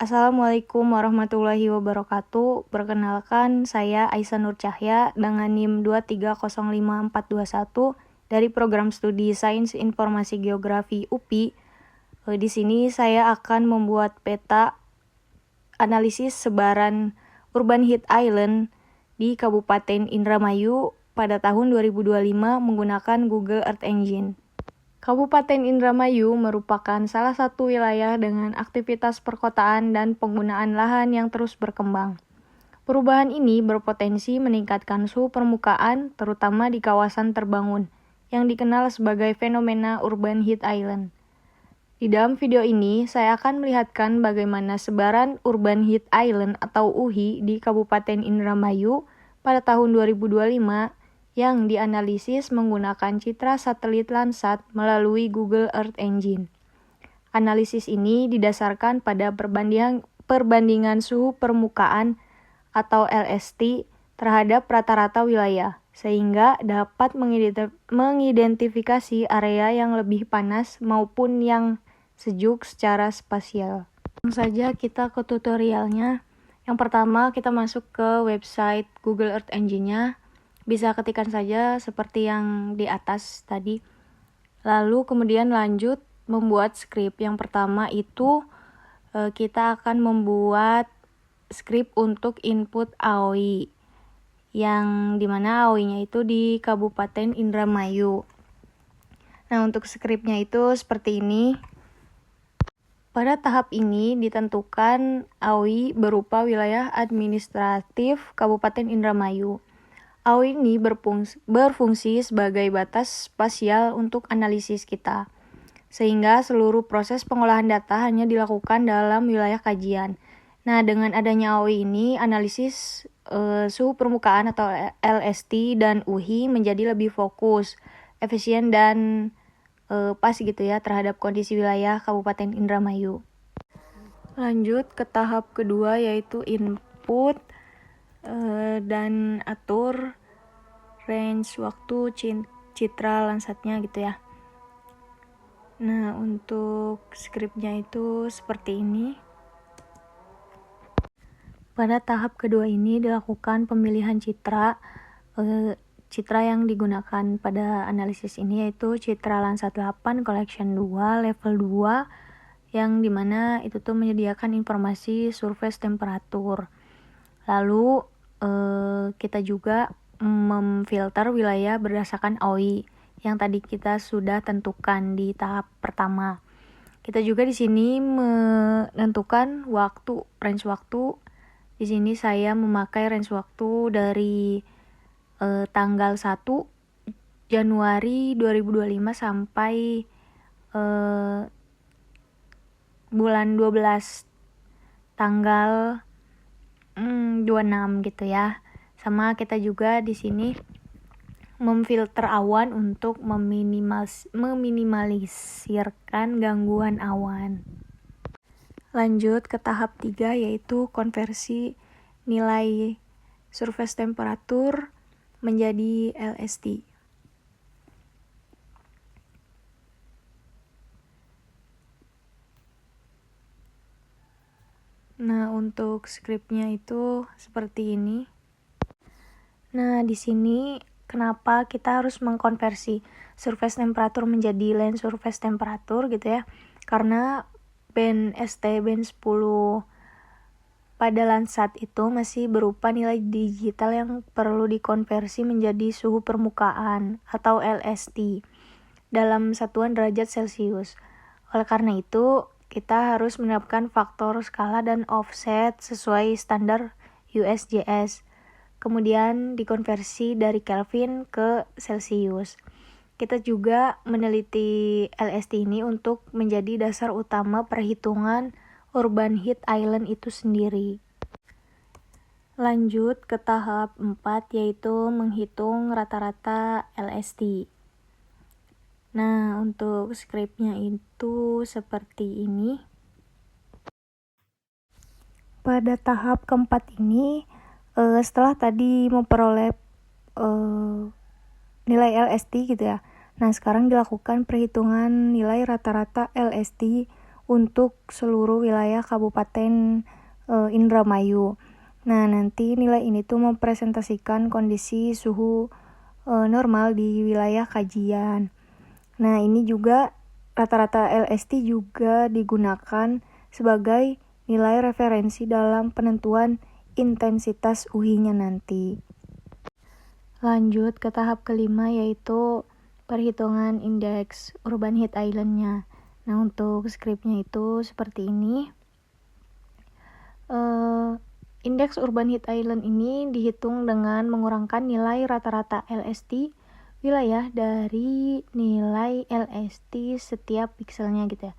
Assalamualaikum warahmatullahi wabarakatuh. Perkenalkan, saya Aisyah Nur Cahya dengan NIM 2305421 dari program studi Sains Informasi Geografi UPI. Di sini saya akan membuat peta analisis sebaran Urban Heat Island di Kabupaten Indramayu pada tahun 2025 menggunakan Google Earth Engine. Kabupaten Indramayu merupakan salah satu wilayah dengan aktivitas perkotaan dan penggunaan lahan yang terus berkembang. Perubahan ini berpotensi meningkatkan suhu permukaan, terutama di kawasan terbangun, yang dikenal sebagai fenomena Urban Heat Island. Di dalam video ini, saya akan melihatkan bagaimana sebaran Urban Heat Island atau UHI di Kabupaten Indramayu pada tahun 2025 yang dianalisis menggunakan citra satelit Landsat melalui Google Earth Engine. Analisis ini didasarkan pada perbandingan suhu permukaan atau LST terhadap rata-rata wilayah, sehingga dapat mengidentifikasi area yang lebih panas maupun yang sejuk secara spasial. Langsung saja kita ke tutorialnya. Yang pertama, kita masuk ke website Google Earth Engine-nya. Bisa ketikkan saja seperti yang di atas tadi. Lalu kemudian lanjut membuat script. Yang pertama itu kita akan membuat script untuk input AOI. Yang dimana AOI-nya itu di Kabupaten Indramayu. Nah, untuk scriptnya itu seperti ini. Pada tahap ini ditentukan AOI berupa wilayah administratif Kabupaten Indramayu. AOI ini berfungsi sebagai batas spasial untuk analisis kita, sehingga seluruh proses pengolahan data hanya dilakukan dalam wilayah kajian. Nah, dengan adanya AOI ini, analisis suhu permukaan atau LST dan UHI menjadi lebih fokus, efisien, dan pas gitu ya terhadap kondisi wilayah Kabupaten Indramayu. Lanjut ke tahap kedua, yaitu input dan atur range waktu citra Landsatnya gitu ya. Nah, untuk scriptnya itu seperti ini. Pada tahap kedua ini dilakukan pemilihan citra. Citra yang digunakan pada analisis ini yaitu citra Landsat 8 Collection 2 level 2 yang dimana itu tuh menyediakan informasi surface temperatur. Lalu kita juga memfilter wilayah berdasarkan AOI yang tadi kita sudah tentukan di tahap pertama. Kita juga di sini menentukan range waktu. Di sini saya memakai range waktu dari tanggal 1 Januari 2025 sampai bulan 12 tanggal 26 gitu ya. Sama kita juga di sini memfilter awan untuk meminimalisirkan gangguan awan. Lanjut ke tahap 3 yaitu konversi nilai surface temperatur menjadi LST. Nah, untuk scriptnya itu seperti ini. Nah, di sini kenapa kita harus mengkonversi surface temperatur menjadi land surface temperatur gitu ya? Karena band 10 pada Landsat itu masih berupa nilai digital yang perlu dikonversi menjadi suhu permukaan atau LST dalam satuan derajat Celcius. Oleh karena itu, kita harus menerapkan faktor skala dan offset sesuai standar USGS. Kemudian dikonversi dari Kelvin ke Celcius. Kita juga meneliti LST ini untuk menjadi dasar utama perhitungan Urban Heat Island itu sendiri. Lanjut ke tahap 4 yaitu menghitung rata-rata LST. Nah, untuk scriptnya itu seperti ini. Pada tahap keempat ini, setelah tadi memperoleh nilai LST gitu ya. Nah, sekarang dilakukan perhitungan nilai rata-rata LST untuk seluruh wilayah Kabupaten Indramayu. Nah, nanti nilai ini tuh mempresentasikan kondisi suhu normal di wilayah kajian. Nah, ini juga rata-rata LST juga digunakan sebagai nilai referensi dalam penentuan intensitas UHI-nya nanti. Lanjut ke tahap kelima, yaitu perhitungan indeks urban heat island-nya. Nah, untuk skripnya itu seperti ini. Indeks urban heat island ini dihitung dengan mengurangkan nilai rata-rata LST wilayah dari nilai LST setiap pikselnya gitu ya.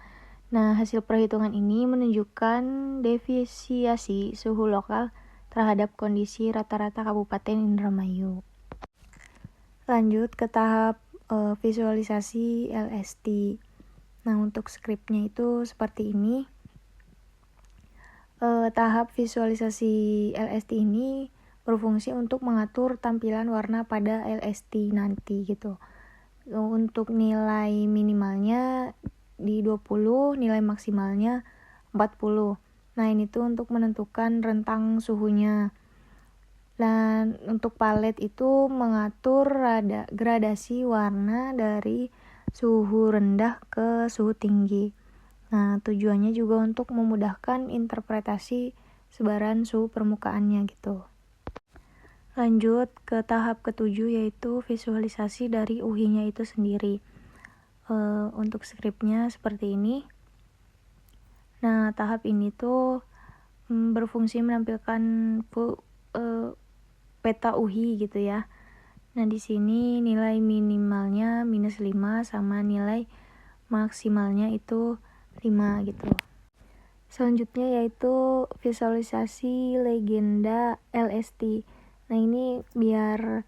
Nah, hasil perhitungan ini menunjukkan deviasi suhu lokal terhadap kondisi rata-rata Kabupaten Indramayu. Lanjut ke tahap visualisasi LST. Nah, untuk skripnya itu seperti ini. Tahap visualisasi LST ini berfungsi untuk mengatur tampilan warna pada LST nanti gitu. Untuk nilai minimalnya di 20, nilai maksimalnya 40. Nah, ini tuh untuk menentukan rentang suhunya. Dan untuk palet itu mengatur gradasi warna dari suhu rendah ke suhu tinggi. Nah, tujuannya juga untuk memudahkan interpretasi sebaran suhu permukaannya gitu. Lanjut ke tahap ketujuh, yaitu visualisasi dari UHI-nya itu sendiri. Untuk skripnya seperti ini. Nah, tahap ini tuh berfungsi menampilkan peta UHI gitu ya. Nah, di sini nilai minimalnya -5 sama nilai maksimalnya itu 5 gitu. Selanjutnya yaitu visualisasi legenda LST. Nah, ini biar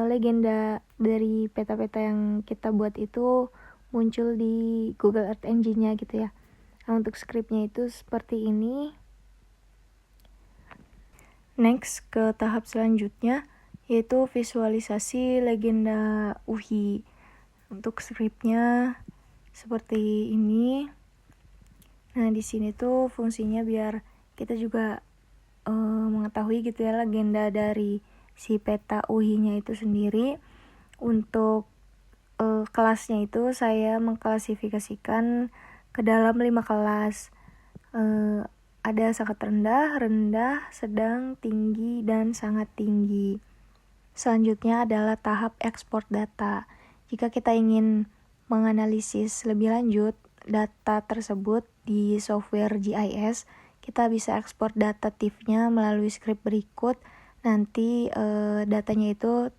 legenda dari peta-peta yang kita buat itu muncul di Google Earth Engine-nya gitu ya. Nah, untuk skripnya itu seperti ini. Next ke tahap selanjutnya yaitu visualisasi legenda UHI. Untuk skripnya seperti ini. Nah, di sini tuh fungsinya biar kita juga mengetahui gitu ya legenda dari si peta UHI-nya itu sendiri. Untuk kelasnya itu saya mengklasifikasikan ke dalam 5 kelas. Ada sangat rendah, sedang, tinggi, dan sangat tinggi. Selanjutnya adalah tahap ekspor data. Jika kita ingin menganalisis lebih lanjut data tersebut di software GIS, kita bisa ekspor data TIFF-nya melalui skrip berikut. Nanti datanya itu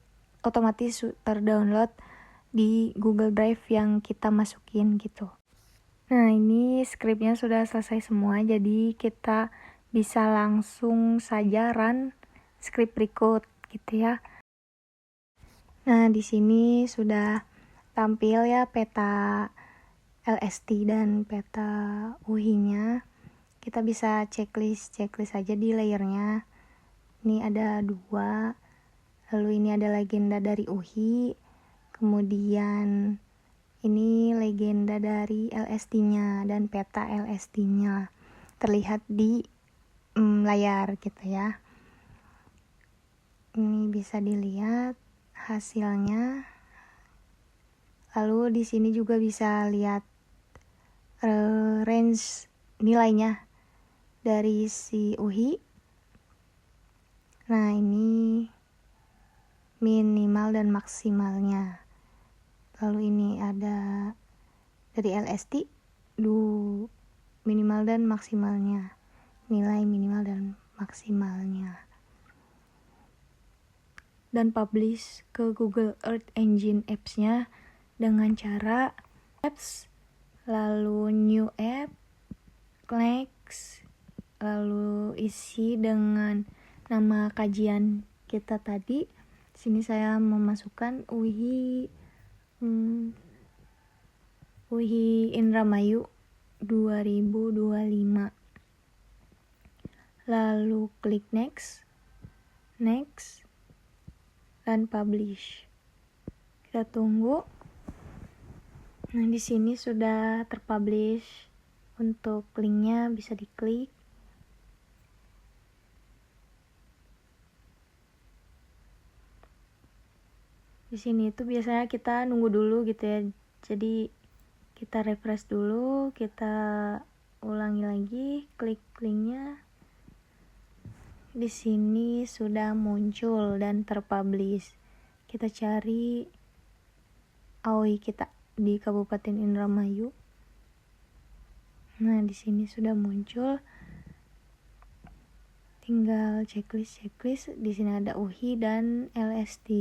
otomatis terdownload di Google Drive yang kita masukin gitu. Nah, ini skripnya sudah selesai semua, jadi kita bisa langsung saja run skrip berikut gitu ya. Nah, di sini sudah tampil ya peta LST dan peta UHI-nya. Kita bisa checklist aja di layernya. Ini ada 2. Lalu ini ada legenda dari UHI. Kemudian ini legenda dari LST-nya dan peta LST-nya. Terlihat di layar gitu ya. Ini bisa dilihat hasilnya. Lalu di sini juga bisa lihat range nilainya dari si UHI. Nah, ini minimal dan maksimalnya. Lalu ini ada dari LST minimal dan maksimalnya. Nilai minimal dan maksimalnya. Dan publish ke Google Earth Engine Apps-nya dengan cara apps, lalu new app, next, lalu isi dengan nama kajian kita tadi. Sini saya memasukkan UHI Indramayu 2025. Lalu klik next, dan publish. Kita tunggu. Nah, di sini sudah terpublish Untuk linknya bisa diklik. Di sini tuh biasanya kita nunggu dulu gitu ya. Jadi kita refresh dulu, kita ulangi lagi, klik linknya. Di sini sudah muncul dan terpublish. Kita cari AOI kita di Kabupaten Indramayu. Nah, di sini sudah muncul. Tinggal checklist. Di sini ada UHI dan LSD.